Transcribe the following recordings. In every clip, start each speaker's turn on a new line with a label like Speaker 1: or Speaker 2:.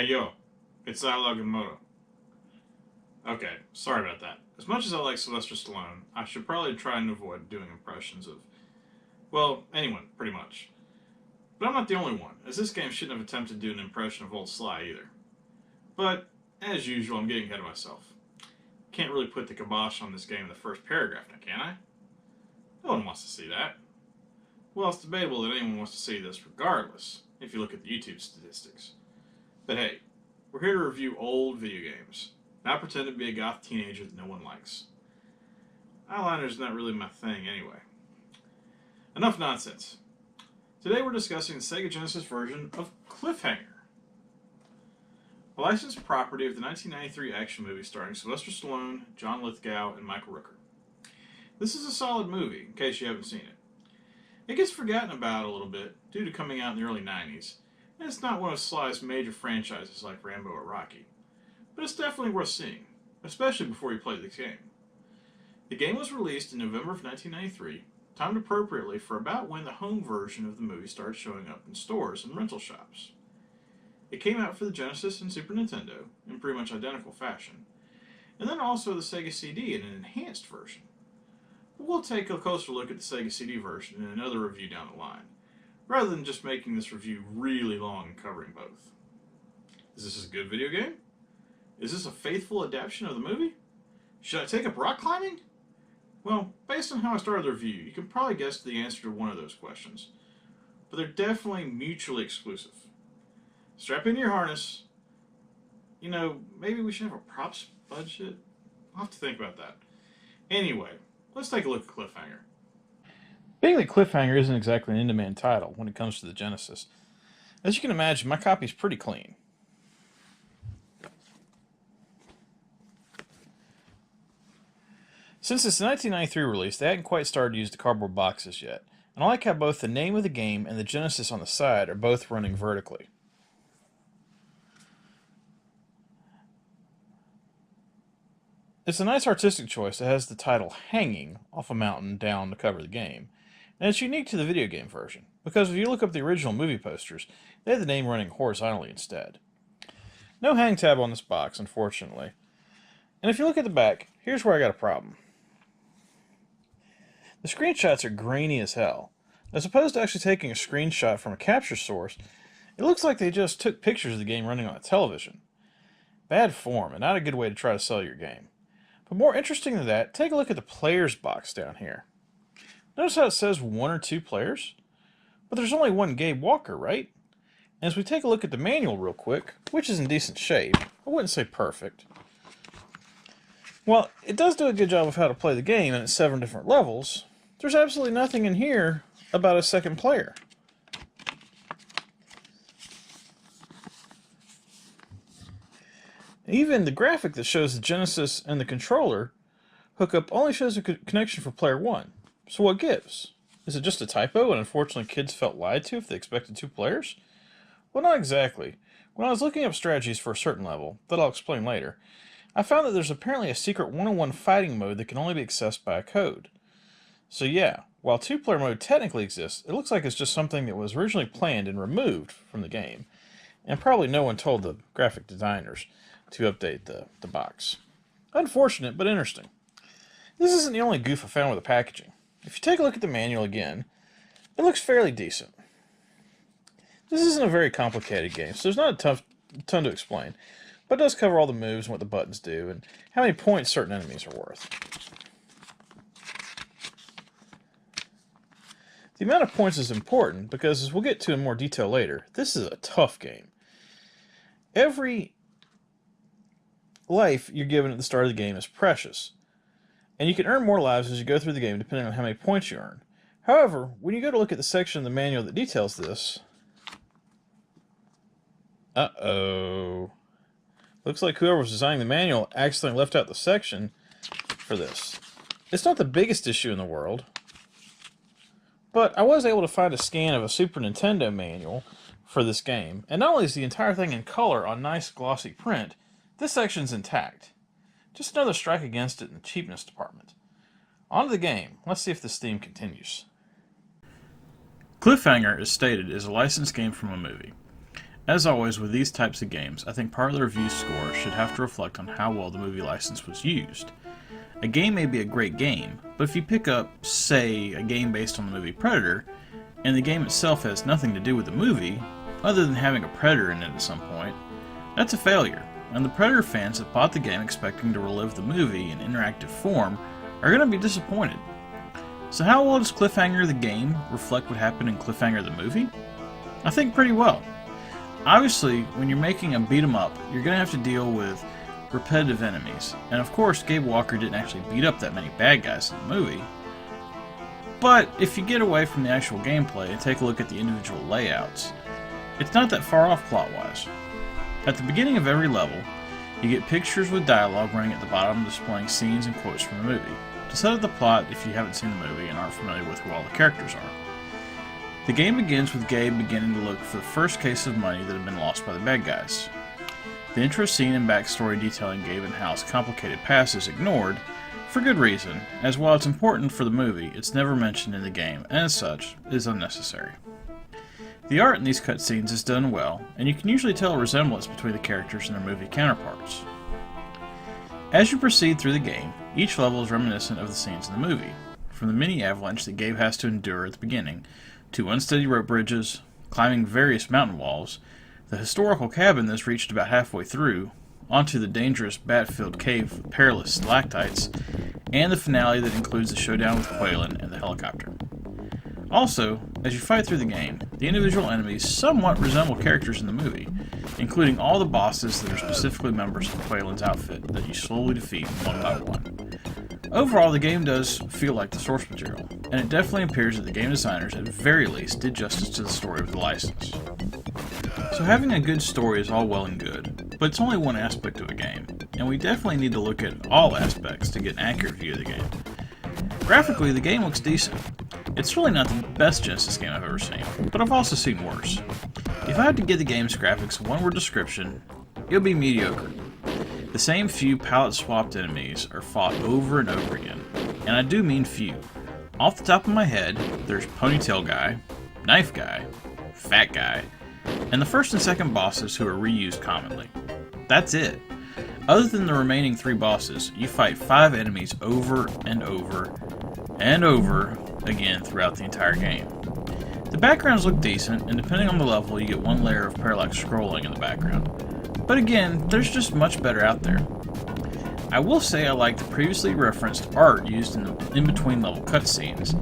Speaker 1: Hey yo, it's Zilog and Moto. Okay, sorry about that. As much as I like Sylvester Stallone, I should probably try and avoid doing impressions of, well, anyone, pretty much. But I'm not the only one, as this game shouldn't have attempted to do an impression of old Sly either. But, as usual, I'm getting ahead of myself. Can't really put the kibosh on this game in the first paragraph now, can I? No one wants to see that. Well, it's debatable that anyone wants to see this regardless, if you look at the YouTube statistics. But hey, we're here to review old video games, not pretend to be a goth teenager that no one likes. Eyeliner's not really my thing anyway. Enough nonsense. Today we're discussing the Sega Genesis version of Cliffhanger, a licensed property of the 1993 action movie starring Sylvester Stallone, John Lithgow, and Michael Rooker. This is a solid movie, in case you haven't seen it. It gets forgotten about a little bit due to coming out in the early 90s, and it's not one of Sly's major franchises like Rambo or Rocky, but it's definitely worth seeing, especially before you play this game. The game was released in November of 1993, timed appropriately for about when the home version of the movie started showing up in stores and rental shops. It came out for the Genesis and Super Nintendo in pretty much identical fashion, and then also the Sega CD in an enhanced version. But we'll take a closer look at the Sega CD version in another review down the line, rather than just making this review really long and covering both. Is this a good video game? Is this a faithful adaptation of the movie? Should I take up rock climbing? Well, based on how I started the review, you can probably guess the answer to one of those questions, but they're definitely mutually exclusive. Strap into your harness. You know, maybe we should have a props budget? I'll have to think about that. Anyway, let's take a look at Cliffhanger. Being that Cliffhanger isn't exactly an in-demand title when it comes to the Genesis, as you can imagine, my copy's pretty clean. Since it's a 1993 release, they hadn't quite started to use the cardboard boxes yet, and I like how both the name of the game and the Genesis on the side are both running vertically. It's a nice artistic choice that has the title hanging off a mountain down to cover the game, and it's unique to the video game version, because if you look up the original movie posters, they have the name running horizontally instead. No hang tab on this box, unfortunately. And if you look at the back, here's where I got a problem. The screenshots are grainy as hell. As opposed to actually taking a screenshot from a capture source, it looks like they just took pictures of the game running on a television. Bad form, and not a good way to try to sell your game. But more interesting than that, take a look at the players box down here. Notice how it says 1 or 2 players? But there's only one Gabe Walker, right? And as we take a look at the manual real quick, which is in decent shape, I wouldn't say perfect. Well, it does do a good job of how to play the game and its 7 different levels. There's absolutely nothing in here about a second player. Even the graphic that shows the Genesis and the controller hookup only shows a connection for player 1. So what gives? Is it just a typo and unfortunately kids felt lied to if they expected 2 players? Well, not exactly. When I was looking up strategies for a certain level, that I'll explain later, I found that there's apparently a secret 1-on-1 fighting mode that can only be accessed by a code. So yeah, while 2-player mode technically exists, it looks like it's just something that was originally planned and removed from the game, and probably no one told the graphic designers to update the box. Unfortunate, but interesting. This isn't the only goof I found with the packaging. If you take a look at the manual again, it looks fairly decent. This isn't a very complicated game, so there's not a ton to explain, but it does cover all the moves and what the buttons do, and how many points certain enemies are worth. The amount of points is important because, as we'll get to in more detail later, this is a tough game. Every life you're given at the start of the game is precious, and you can earn more lives as you go through the game depending on how many points you earn. However, when you go to look at the section of the manual that details this, looks like whoever was designing the manual accidentally left out the section for this. It's not the biggest issue in the world, but I was able to find a scan of a Super Nintendo manual for this game, and not only is the entire thing in color on nice glossy print, this section's intact. Just another strike against it in the cheapness department. On to the game. Let's see if this theme continues. Cliffhanger is stated as a licensed game from a movie.
Speaker 2: As always with these types of games, I think part of the review score should have to reflect on how well the movie license was used. A game may be a great game, but if you pick up, say, a game based on the movie Predator, and the game itself has nothing to do with the movie, other than having a predator in it at some point, that's a failure, and the Predator fans that bought the game expecting to relive the movie in interactive form are going to be disappointed. So how well does Cliffhanger the game reflect what happened in Cliffhanger the movie? I think pretty well. Obviously, when you're making a beat 'em up, you're going to have to deal with repetitive enemies, and of course Gabe Walker didn't actually beat up that many bad guys in the movie. But if you get away from the actual gameplay and take a look at the individual layouts, it's not that far off plot-wise. At the beginning of every level, you get pictures with dialogue running at the bottom displaying scenes and quotes from the movie, to set up the plot if you haven't seen the movie and aren't familiar with who all the characters are. The game begins with Gabe beginning to look for the first case of money that had been lost by the bad guys. The intro scene and backstory detailing Gabe and Hal's complicated past is ignored, for good reason, as while it's important for the movie, it's never mentioned in the game, and as such, is unnecessary. The art in these cutscenes is done well, and you can usually tell a resemblance between the characters and their movie counterparts. As you proceed through the game, each level is reminiscent of the scenes in the movie, from the mini avalanche that Gabe has to endure at the beginning, to unsteady rope bridges, climbing various mountain walls, the historical cabin that's reached about halfway through, onto the dangerous bat-filled cave with perilous stalactites, and the finale that includes the showdown with Quaylen and the helicopter. Also, as you fight through the game, the individual enemies somewhat resemble characters in the movie, including all the bosses that are specifically members of Quaylen's outfit that you slowly defeat one by one. Overall, the game does feel like the source material, and it definitely appears that the game designers at very least did justice to the story of the license. So having a good story is all well and good, but it's only one aspect of a game, and we definitely need to look at all aspects to get an accurate view of the game. Graphically, the game looks decent. It's really not the best Genesis game I've ever seen, but I've also seen worse. If I had to give the game's graphics a one-word description, it would be mediocre. The same few palette-swapped enemies are fought over and over again, and I do mean few. Off the top of my head, there's Ponytail Guy, Knife Guy, Fat Guy, and the first and second bosses who are reused commonly. That's it. Other than the remaining 3 bosses, you fight 5 enemies over and over and over again throughout the entire game. The backgrounds look decent, and depending on the level, you get 1 layer of parallax scrolling in the background. But again, there's just much better out there. I will say I like the previously referenced art used in the in-between level cutscenes,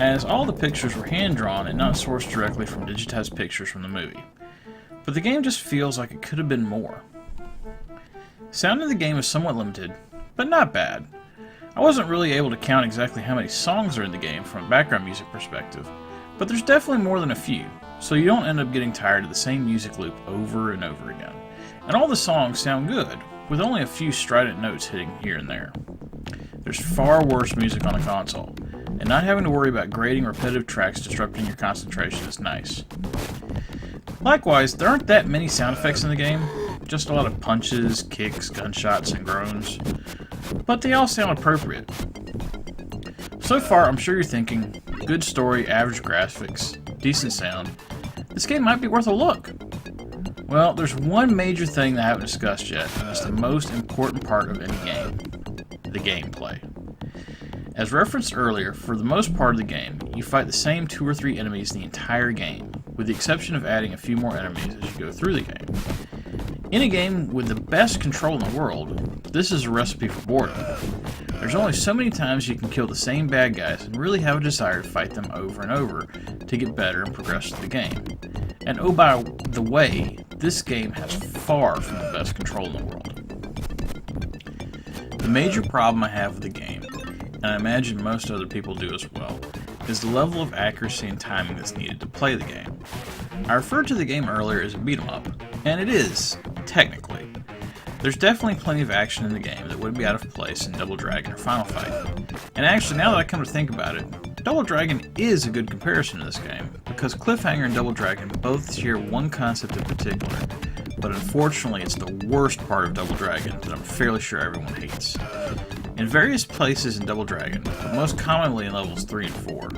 Speaker 2: as all the pictures were hand-drawn and not sourced directly from digitized pictures from the movie. But the game just feels like it could have been more. Sound in the game is somewhat limited, but not bad. I wasn't really able to count exactly how many songs are in the game from a background music perspective, but there's definitely more than a few, so you don't end up getting tired of the same music loop over and over again. And all the songs sound good, with only a few strident notes hitting here and there. There's far worse music on the console, and not having to worry about grading repetitive tracks disrupting your concentration is nice. Likewise, there aren't that many sound effects in the game, just a lot of punches, kicks, gunshots, and groans, but they all sound appropriate. So far, I'm sure you're thinking, good story, average graphics, decent sound, this game might be worth a look. Well, there's one major thing that I haven't discussed yet, and that's the most important part of any game, the gameplay. As referenced earlier, for the most part of the game, you fight the same 2 or 3 enemies the entire game, with the exception of adding a few more enemies as you go through the game. In a game with the best control in the world, this is a recipe for boredom. There's only so many times you can kill the same bad guys and really have a desire to fight them over and over to get better and progress through the game. And oh, by the way, this game has far from the best control in the world. The major problem I have with the game, and I imagine most other people do as well, is the level of accuracy and timing that's needed to play the game. I referred to the game earlier as a beat-em-up, and it is, technically. There's definitely plenty of action in the game that would be out of place in Double Dragon or Final Fight. And actually, now that I come to think about it, Double Dragon is a good comparison to this game, because Cliffhanger and Double Dragon both share one concept in particular, but unfortunately it's the worst part of Double Dragon that I'm fairly sure everyone hates. In various places in Double Dragon, but most commonly in levels 3 and 4,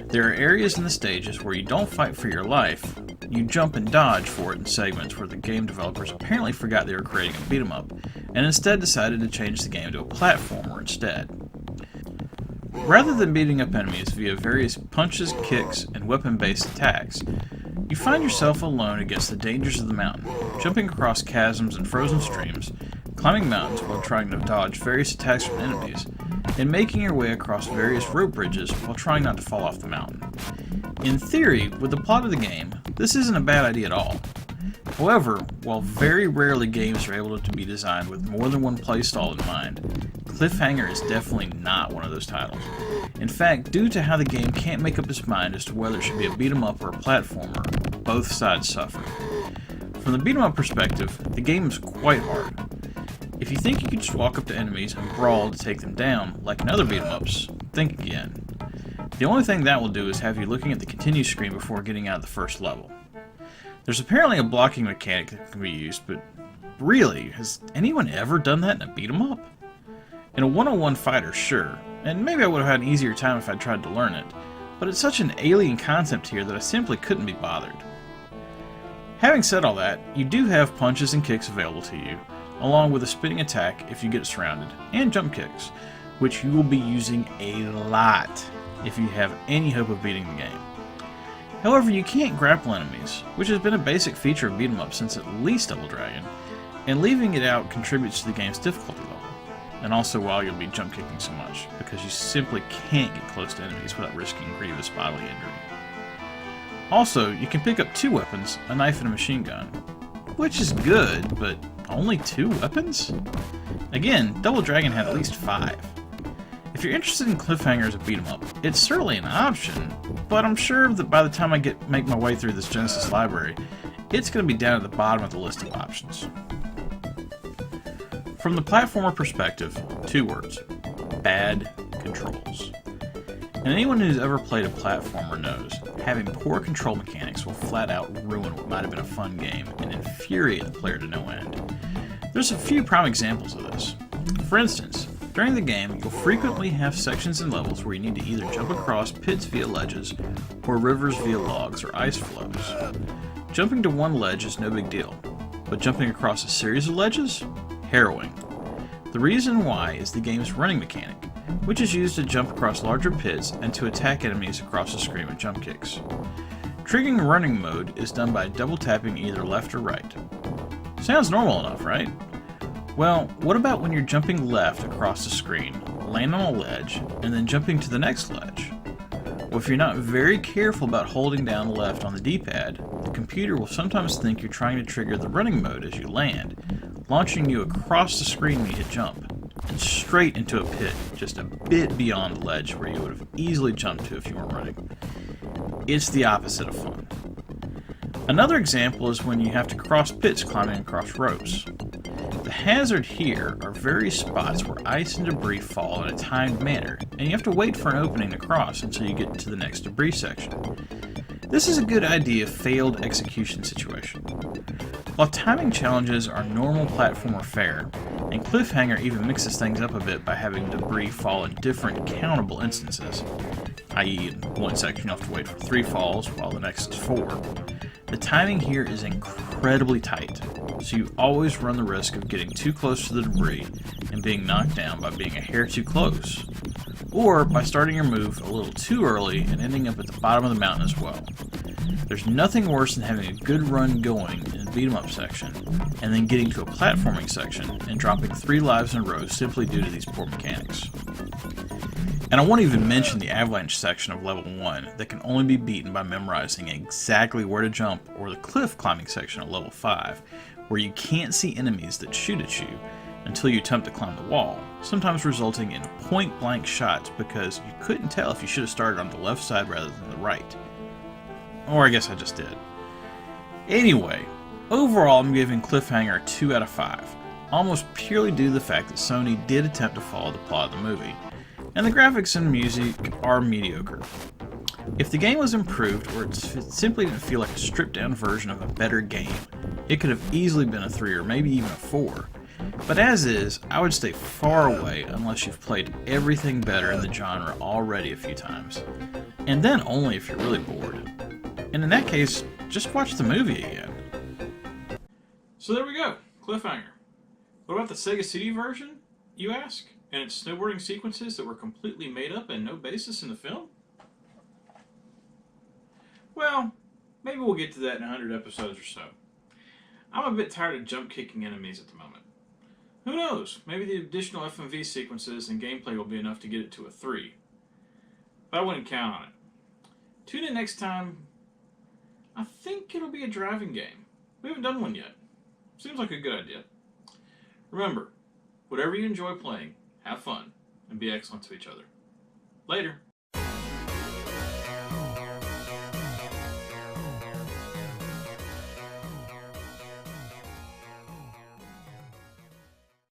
Speaker 2: there are areas in the stages where you don't fight for your life, you jump and dodge for it in segments where the game developers apparently forgot they were creating a beat-em-up, and instead decided to change the game to a platformer instead. Rather than beating up enemies via various punches, kicks, and weapon-based attacks, you find yourself alone against the dangers of the mountain, jumping across chasms and frozen streams, climbing mountains while trying to dodge various attacks from enemies, and making your way across various rope bridges while trying not to fall off the mountain. In theory, with the plot of the game, this isn't a bad idea at all. However, while very rarely games are able to be designed with more than one playstyle in mind, Cliffhanger is definitely not one of those titles. In fact, due to how the game can't make up its mind as to whether it should be a beat-em-up or a platformer, both sides suffer. From the beat-em-up perspective, the game is quite hard. If you think you can just walk up to enemies and brawl to take them down, like in other beat-em-ups, think again. The only thing that will do is have you looking at the continue screen before getting out of the first level. There's apparently a blocking mechanic that can be used, but really, has anyone ever done that in a beat-em-up? In a one-on-one fighter, sure, and maybe I would have had an easier time if I tried to learn it, but it's such an alien concept here that I simply couldn't be bothered. Having said all that, you do have punches and kicks available to you, along with a spinning attack if you get surrounded, and jump kicks, which you will be using a lot if you have any hope of beating the game. However, you can't grapple enemies, which has been a basic feature of beat-em-up since at least Double Dragon, and leaving it out contributes to the game's difficulty level, and also why you'll be jump kicking so much, because you simply can't get close to enemies without risking grievous bodily injury. Also, you can pick up 2 weapons, a knife and a machine gun, which is good, but only 2 weapons? Again, Double Dragon had at least 5. If you're interested in Cliffhanger as a beat-em-up, it's certainly an option, but I'm sure that by the time I make my way through this Genesis library, it's going to be down at the bottom of the list of options. From the platformer perspective, 2 words: bad controls. And anyone who's ever played a platformer knows, having poor control mechanics will flat out ruin what might have been a fun game and infuriate the player to no end. There's a few prime examples of this. For instance, during the game, you'll frequently have sections and levels where you need to either jump across pits via ledges, or rivers via logs or ice flows. Jumping to one ledge is no big deal, but jumping across a series of ledges? Harrowing. The reason why is the game's running mechanic, which is used to jump across larger pits and to attack enemies across the screen with jump kicks. Triggering running mode is done by double tapping either left or right. Sounds normal enough, right? Well, what about when you're jumping left across the screen, land on a ledge, and then jumping to the next ledge? Well, if you're not very careful about holding down left on the D-pad, the computer will sometimes think you're trying to trigger the running mode as you land, launching you across the screen when you hit jump, and straight into a pit just a bit beyond the ledge where you would have easily jumped to if you weren't running. It's the opposite of fun. Another example is when you have to cross pits climbing across ropes. The hazard here are various spots where ice and debris fall in a timed manner, and you have to wait for an opening to cross until you get to the next debris section. This is a good idea failed execution situation. While timing challenges are normal platformer fare, and Cliffhanger even mixes things up a bit by having debris fall in different countable instances, i.e. in one section you have to wait for 3 falls while the next is 4, the timing here is incredibly tight, so you always run the risk of getting too close to the debris and being knocked down by being a hair too close, or by starting your move a little too early and ending up at the bottom of the mountain as well. There's nothing worse than having a good run going in the beat-em-up section, and then getting to a platforming section and dropping 3 lives in a row simply due to these poor mechanics. And I won't even mention the avalanche section of level 1 that can only be beaten by memorizing exactly where to jump, or the cliff climbing section of level 5, where you can't see enemies that shoot at you until you attempt to climb the wall, sometimes resulting in point-blank shots because you couldn't tell if you should have started on the left side rather than the right. Or I guess I just did. Anyway, overall I'm giving Cliffhanger a 2 out of 5, almost purely due to the fact that Sony did attempt to follow the plot of the movie, and the graphics and music are mediocre. If the game was improved, or it simply didn't feel like a stripped-down version of a better game, it could have easily been a 3 or maybe even a 4. But as is, I would stay far away unless you've played everything better in the genre already a few times. And then only if you're really bored. And in that case, Just watch the movie again.
Speaker 1: So there we go, Cliffhanger. What about the Sega CD version, you ask? And its snowboarding sequences that were completely made up and no basis in the film? Well, maybe we'll get to that in 100 episodes or so. I'm a bit tired of jump-kicking enemies at the moment. Who knows, maybe the additional FMV sequences and gameplay will be enough to get it to a 3. But I wouldn't count on it. Tune in next time. I think it'll be a driving game. We haven't done one yet. Seems like a good idea. Remember, whatever you enjoy playing, have fun, and be excellent to each other. Later.